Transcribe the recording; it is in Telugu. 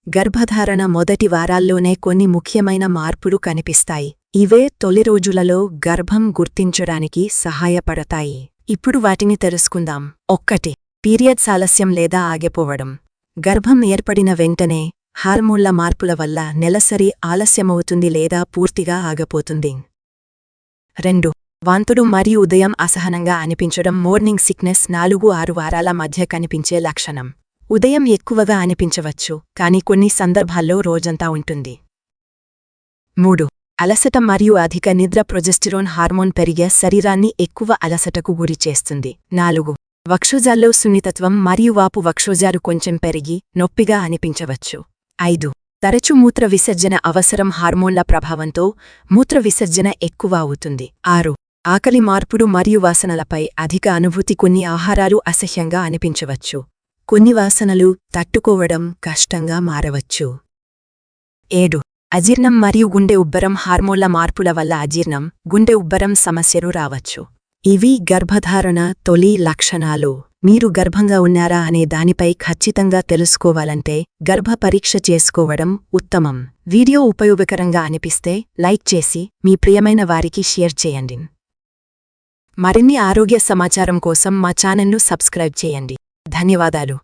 గర్భధారణ మొదటి వారాల్లోనే కొన్ని ముఖ్యమైన మార్పులు కనిపిస్తాయి. ఇవే తొలి రోజులలో గర్భం గుర్తించడానికి సహాయపడతాయి. ఇప్పుడు వాటిని తెలుసుకుందాం. 1. పీరియడ్స్ ఆలస్యం లేదా ఆగిపోవడం. గర్భం ఏర్పడిన వెంటనే హార్మోన్ల మార్పుల వల్ల నెలసరి ఆలస్యమవుతుంది లేదా పూర్తిగా ఆగిపోతుంది. 2. వాంతులు మరియు ఉదయం అసహనంగా అనిపించడం. మార్నింగ్ సిక్నెస్ 4-6 వారాల మధ్య కనిపించే లక్షణం. ఉదయం ఎక్కువగా అనిపించవచ్చు, కానీ కొన్ని సందర్భాల్లో రోజంతా ఉంటుంది. 3. అలసట మరియు అధిక నిద్ర. ప్రొజెస్టెరాన్ హార్మోన్ పెరిగే శరీరాన్ని ఎక్కువ అలసటకు గురిచేస్తుంది. 4. వక్షోజాల్లో సున్నితత్వం మరియు వాపు. వక్షోజాలు కొంచెం పెరిగి నొప్పిగా అనిపించవచ్చు. 5. తరచు మూత్ర విసర్జన అవసరం. హార్మోన్ల ప్రభావంతో మూత్ర విసర్జన ఎక్కువ అవుతుంది. 6. ఆకలి మార్పులు మరియు వాసనలపై అధిక అనుభూతి. కొన్ని ఆహారాలు అసహ్యంగా అనిపించవచ్చు, కొన్ని వాసనలు తట్టుకోవడం కష్టంగా మారవచ్చు. 7. అజీర్ణం మరియు గుండె ఉబ్బరం. హార్మోన్ల మార్పుల వల్ల అజీర్ణం, గుండె ఉబ్బరం సమస్యలు రావచ్చు. ఇవి గర్భధారణ తొలి లక్షణాలు. మీరు గర్భంగా ఉన్నారా అనే దానిపై ఖచ్చితంగా తెలుసుకోవాలంటే గర్భ పరీక్ష చేసుకోవడం ఉత్తమం. వీడియో ఉపయోగకరంగా అనిపిస్తే లైక్ చేసి మీ ప్రియమైన వారికి షేర్ చేయండి. మరిన్ని ఆరోగ్య సమాచారం కోసం మా ఛానల్ను సబ్స్క్రైబ్ చేయండి. ధన్యవాదాలు.